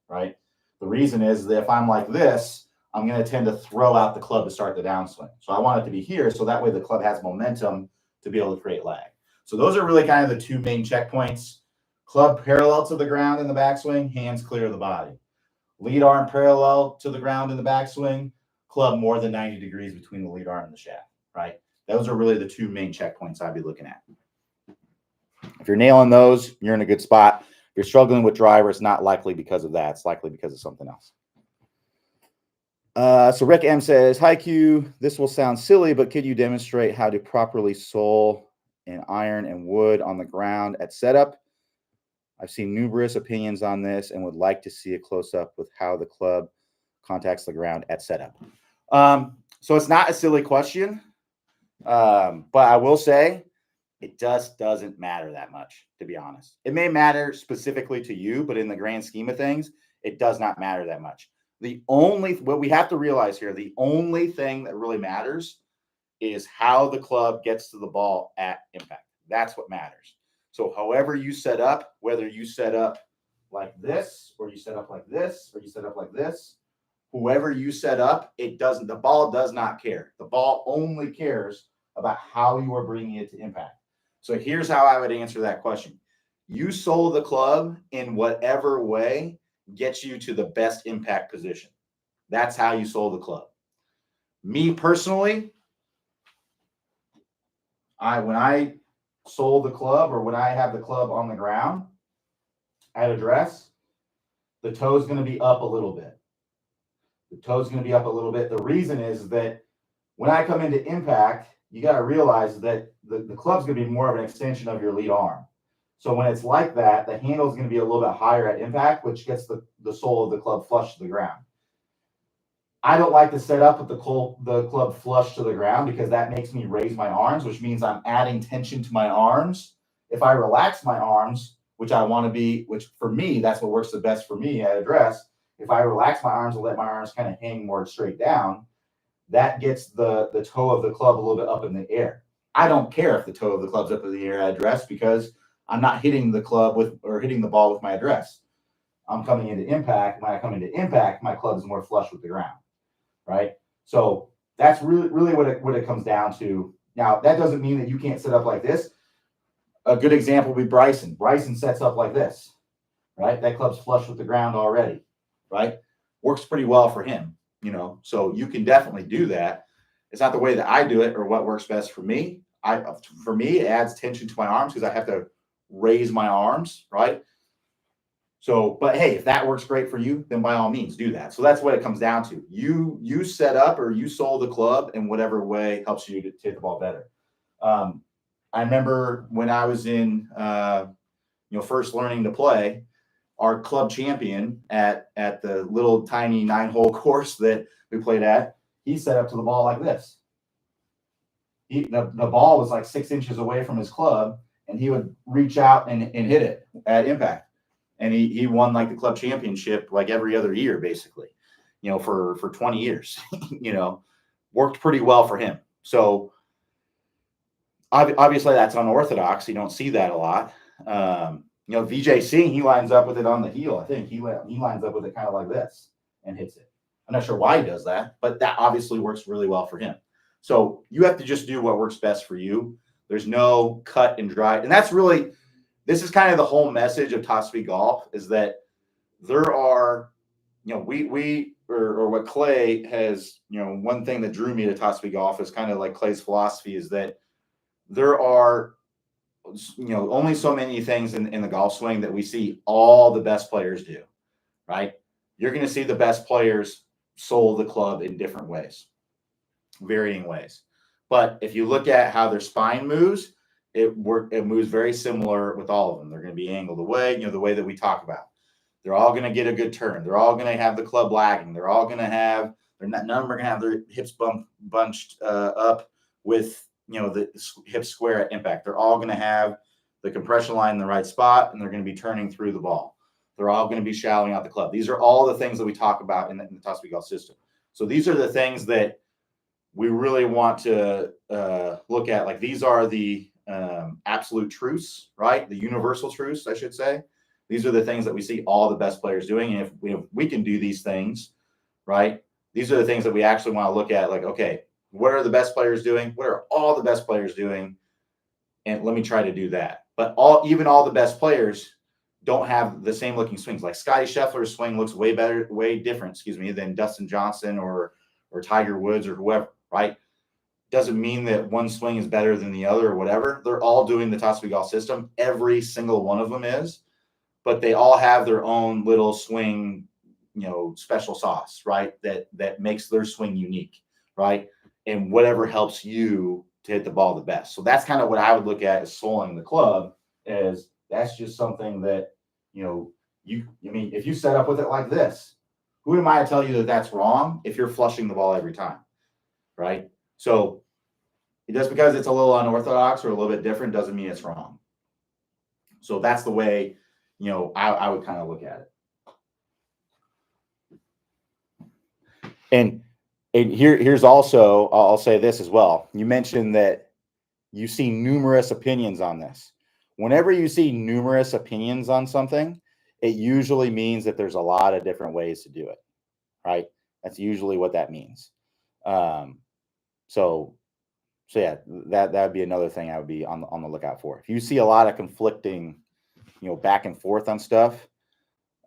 right? The reason is that if I'm like this, I'm going to tend to throw out the club to start the downswing. So I want it to be here, so that way the club has momentum to be able to create lag. So those are really kind of the two main checkpoints. Club parallel to the ground in the backswing, hands clear of the body. Lead arm parallel to the ground in the backswing, club more than 90 degrees between the lead arm and the shaft, right? Those are really the two main checkpoints I'd be looking at. If you're nailing those, you're in a good spot. If you're struggling with driver, it's not likely because of that. It's likely because of something else. So Rick M says, hi Q, this will sound silly, but could you demonstrate how to properly sole an iron and wood on the ground at setup? I've seen numerous opinions on this and would like to see a close-up with how the club contacts the ground at setup. So it's not a silly question, but I will say it just doesn't matter that much, to be honest. It may matter specifically to you, but in the grand scheme of things, it does not matter that much. What we have to realize here, the only thing that really matters is how the club gets to the ball at impact. That's what matters. So however you set up, whether you set up like this, or you set up like this, or you set up like this, whoever you set up, the ball does not care. The ball only cares about how you are bringing it to impact. So here's how I would answer that question. You sole the club in whatever way gets you to the best impact position. That's how you sole the club. Me personally, when I sole the club, or when I have the club on the ground at address, the toe is going to be up a little bit. The toe is going to be up a little bit. The reason is that when I come into impact, you got to realize that the club's going to be more of an extension of your lead arm. So when it's like that, the handle is going to be a little bit higher at impact, which gets the sole of the club flush to the ground. I don't like to set up with the club flush to the ground because that makes me raise my arms, which means I'm adding tension to my arms. If I relax my arms, which I want to be, which for me, that's what works the best for me at address. If I relax my arms and let my arms kind of hang more straight down, that gets the toe of the club a little bit up in the air. I don't care if the toe of the club's up in the air at address because I'm not hitting the club hitting the ball with my address. I'm coming into impact. When I come into impact, my club is more flush with the ground, right? So that's really what it comes down to. Now, that doesn't mean that you can't set up like this. A good example would be Bryson. Bryson sets up like this, right? That club's flush with the ground already, right? Works pretty well for him, so you can definitely do that. It's not the way that I do it or what works best for me. For me, it adds tension to my arms because I have to raise my arms, right? So, but hey, if that works great for you, then by all means do that. So that's what it comes down to. You set up or you sole the club in whatever way helps you to hit the ball better. I remember when I was in, first learning to play, our club champion at the little tiny 9-hole course that we played at, he set up to the ball like this. The ball was like 6 inches away from his club, and he would reach out and hit it at impact. And he won like the club championship like every other year, basically, for 20 years, worked pretty well for him. So obviously that's unorthodox. You don't see that a lot. Vijay Singh, he lines up with it on the heel. I think he lines up with it kind of like this and hits it. I'm not sure why he does that, but that obviously works really well for him. So you have to just do what works best for you. There's no cut and dry. And this is kind of the whole message of top speed golf, is that there are, what Clay has, one thing that drew me to top speed golf is kind of like Clay's philosophy is that there are, only so many things in the golf swing that we see all the best players do, right? You're going to see the best players sole the club in different ways, varying ways. But if you look at how their spine moves, it moves very similar with all of them. They're going to be angled away, the way that we talk about. They're all going to get a good turn. They're all going to have the club lagging. They're all going to have, none of them are going to have their hips bunched up with, the hips square at impact. They're all going to have the compression line in the right spot, and they're going to be turning through the ball. They're all going to be shallowing out the club. These are all the things that we talk about in the top speed golf system. So these are the things that we really want to look at. Like these are the absolute truths, right? The universal truths, I should say. These are the things that we see all the best players doing. And if we can do these things, right? These are the things that we actually want to look at. Like, okay, what are the best players doing? What are all the best players doing? And let me try to do that. But even all the best players don't have the same looking swings. Like Scotty Scheffler's swing looks way better, way different, than Dustin Johnson or Tiger Woods or whoever, right? Doesn't mean that one swing is better than the other or whatever. They're all doing the Top Speed Golf system. Every single one of them is, but they all have their own little swing, special sauce, right? That makes their swing unique, right? And whatever helps you to hit the ball the best. So that's kind of what I would look at as soling the club. Is that's just something that if you set up with it like this, who am I to tell you that that's wrong if you're flushing the ball every time, right? So just because it's a little unorthodox or a little bit different doesn't mean it's wrong. So that's the way, I would kind of look at it. And here's also, I'll say this as well. You mentioned that you see numerous opinions on this. Whenever you see numerous opinions on something, it usually means that there's a lot of different ways to do it, right? That's usually what that means. So yeah, that would be another thing I would be on the lookout for. If you see a lot of conflicting, back and forth on stuff,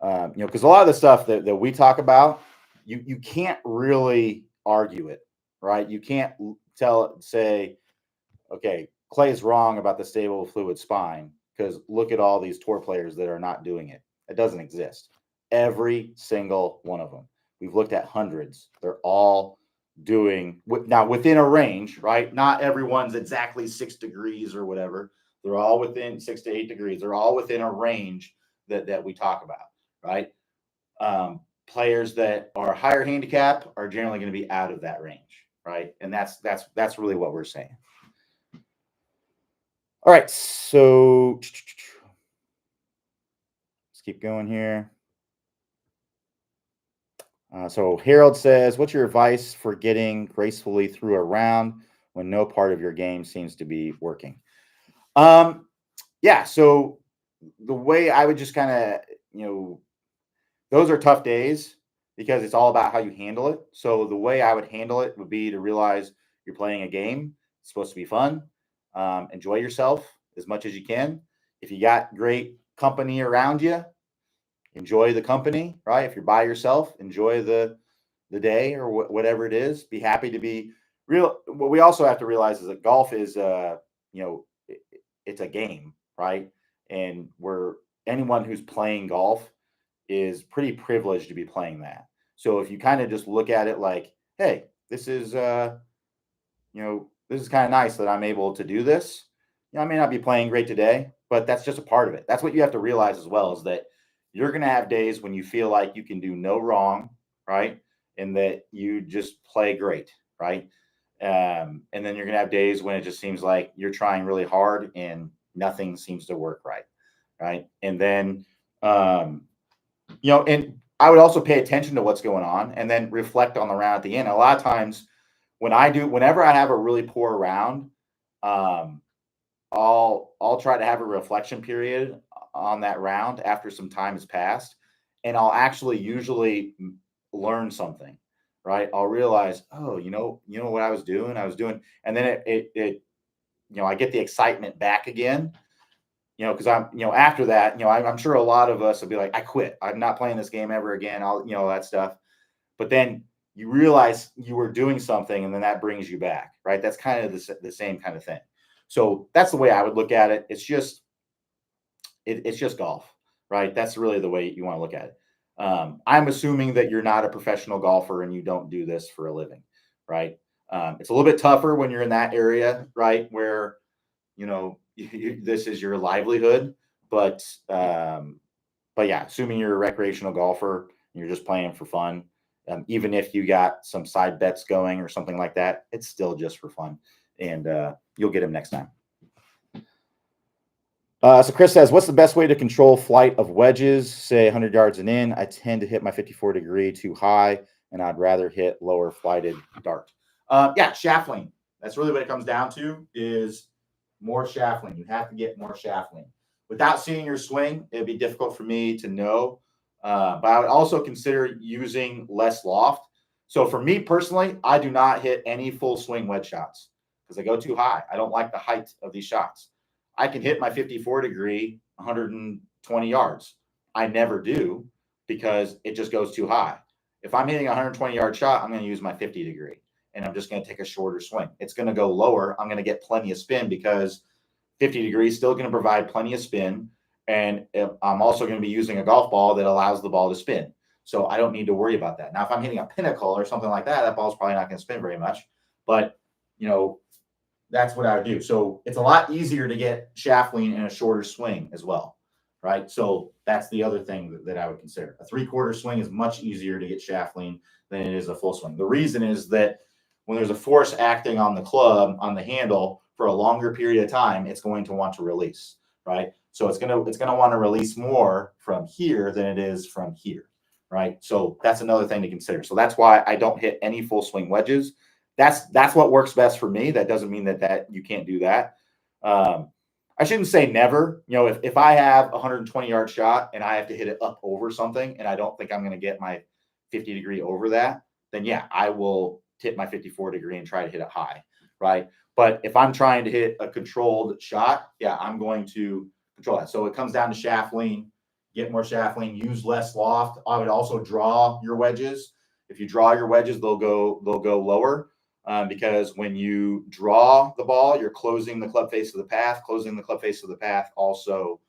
because a lot of the stuff that we talk about, you can't really argue it, right? You can't say, okay, Clay's wrong about the stable fluid spine because look at all these tour players that are not doing it. It doesn't exist. Every single one of them. We've looked at hundreds. They're all doing now within a range, right? Not everyone's exactly 6 degrees or whatever. They're all within 6 to 8 degrees. They're all within a range that we talk about, right? Players that are higher handicap are generally going to be out of that range, right? And that's really what we're saying. All right, so let's keep going here. So Harold says, what's your advice for getting gracefully through a round when no part of your game seems to be working? Yeah, so the way I would just kind of, those are tough days because it's all about how you handle it. So the way I would handle it would be to realize you're playing a game. It's supposed to be fun. Enjoy yourself as much as you can. If you got great company around you, enjoy the company, right? If you're by yourself, enjoy the day or whatever it is. Be happy to be real. What we also have to realize is that golf is, it's a game, right? And anyone who's playing golf is pretty privileged to be playing that. So if you kind of just look at it like, hey, this is, this is kind of nice that I'm able to do this. I may not be playing great today, but that's just a part of it. That's what you have to realize as well, is that you're going to have days when you feel like you can do no wrong, right? And that you just play great, right? And then you're going to have days when it just seems like you're trying really hard and nothing seems to work right, right? And then, and I would also pay attention to what's going on and then reflect on the round at the end. A lot of times whenever I have a really poor round, I'll try to have a reflection period on that round after some time has passed, and I'll actually usually learn something, right? I'll realize, oh, what I was doing, and then it I get the excitement back again, because I'm, after that, I'm sure a lot of us will be like, I quit. I'm not playing this game ever again. I'll, that stuff. But then you realize you were doing something, and then that brings you back, right? That's kind of the same kind of thing. So that's the way I would look at it. It's just golf, right? That's really the way you want to look at it. I'm assuming that you're not a professional golfer and you don't do this for a living, right? It's a little bit tougher when you're in that area, right? Where, this is your livelihood, but yeah, assuming you're a recreational golfer and you're just playing for fun, even if you got some side bets going or something like that, it's still just for fun, and you'll get them next time. So Chris says, what's the best way to control flight of wedges, say 100 yards and in? I tend to hit my 54 degree too high, and I'd rather hit lower flighted dart. Yeah, shaft length. That's really what it comes down to is, more shaft lean. You have to get more shaft lean. Without seeing your swing, it'd be difficult for me to know. But I would also consider using less loft. So for me personally, I do not hit any full swing wedge shots because they go too high. I don't like the height of these shots. I can hit my 54 degree 120 yards. I never do because it just goes too high. If I'm hitting a 120-yard shot, I'm going to use my 50 degree, and I'm just going to take a shorter swing. It's going to go lower. I'm going to get plenty of spin because 50 degrees still going to provide plenty of spin, and I'm also going to be using a golf ball that allows the ball to spin. So I don't need to worry about that. Now, if I'm hitting a pinnacle or something like that, that ball's probably not going to spin very much. But, you know, that's what I would do. So it's a lot easier to get shaft lean in a shorter swing as well, right? So that's the other thing that I would consider. A 3/4 swing is much easier to get shaft lean than it is a full swing. The reason is that when there's a force acting on the club, on the handle for a longer period of time, it's going to want to release, right? So it's going to want to release more from here than it is from here, right? So that's another thing to consider. So that's why I don't hit any full swing wedges. That's what works best for me. That doesn't mean that you can't do that. I shouldn't say never. You know, if I have a 120-yard shot and I have to hit it up over something and I don't think I'm going to get my 50 degree over that, then yeah, I will hit my 54 degree and try to hit it high, right? But if I'm trying to hit a controlled shot, yeah, I'm going to control that. So it comes down to shaft lean, get more shaft lean, use less loft. I would also draw your wedges. If you draw your wedges, they'll go lower. Because when you draw the ball, you're closing the club face of the path. Closing the club face of the path also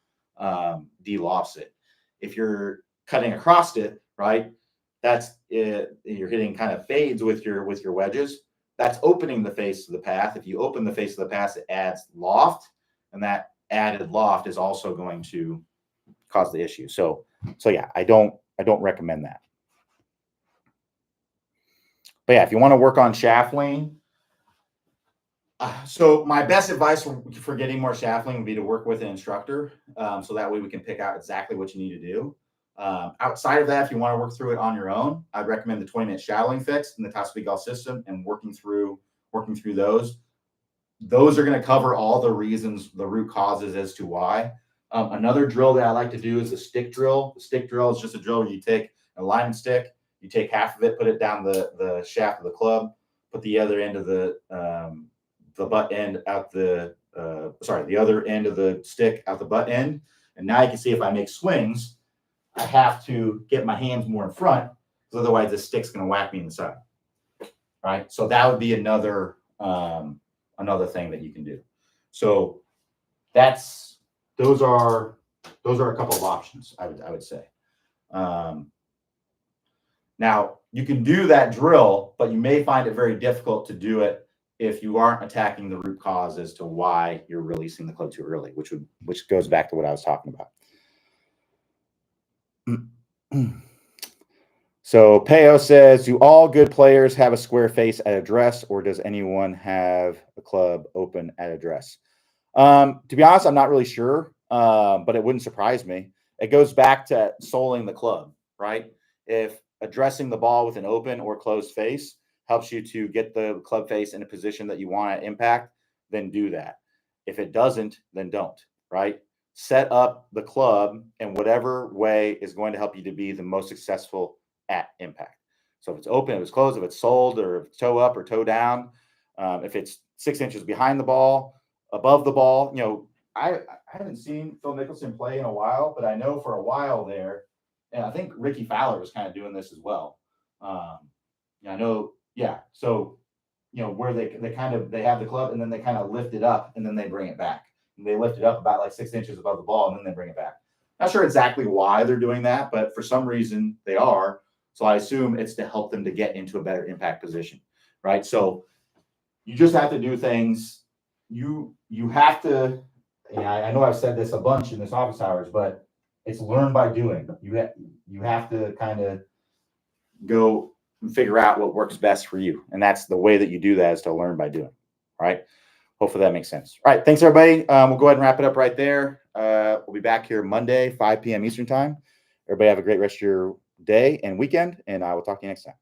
de-lofts it. If you're cutting across it, right, that's it. You're hitting kind of fades with your wedges. That's opening the face of the path. If you open the face of the path, it adds loft, and that added loft is also going to cause the issue. So yeah, I don't recommend that. But yeah, if you want to work on shaft lean, so my best advice for getting more shaft lean would be to work with an instructor. So that way we can pick out exactly what you need to do. Outside of that, if you want to work through it on your own, I'd recommend the 20-minute shadowing fix in the Top Speed Golf system and working through those. Those are going to cover all the reasons, the root causes as to why. Another drill that I like to do is the stick drill. The stick drill is just a drill where you take an alignment stick, you take half of it, put it down the shaft of the club, put the other end of the butt end out the other end of the stick out the butt end. And now you can see if I make swings, I have to get my hands more in front because otherwise the stick's going to whack me in the side. Right. So that would be another thing that you can do. So those are a couple of options I would say. Now you can do that drill, but you may find it very difficult to do it if you aren't attacking the root cause as to why you're releasing the club too early, which goes back to what I was talking about. So Peo says, do all good players have a square face at address, or does anyone have a club open at address? To be honest, I'm not really sure, but it wouldn't surprise me. It goes back to soling the club, right? If addressing the ball with an open or closed face helps you to get the club face in a position that you want at impact, then do that. If it doesn't, then don't, right? Set up the club in whatever way is going to help you to be the most successful at impact. So if it's open, if it's closed, if it's soled, or if it's toe up or toe down, if it's 6 inches behind the ball, above the ball, you know, I haven't seen Phil Mickelson play in a while, but I know for a while there, and I think Ricky Fowler was kind of doing this as well. I know, yeah. So, you know, where they have the club and then they kind of lift it up and then they bring it back. And they lift it up about like 6 inches above the ball and then they bring it back. Not sure exactly why they're doing that, but for some reason they are. So I assume it's to help them to get into a better impact position, right? So you just have to do things. You have to, I know I've said this a bunch in this office hours, but it's learn by doing. You have to kind of go and figure out what works best for you. And that's the way that you do that, is to learn by doing. All right. Hopefully that makes sense. All right. Thanks, everybody. We'll go ahead and wrap it up right there. We'll be back here Monday, 5 p.m. Eastern time. Everybody have a great rest of your day and weekend, and I will talk to you next time.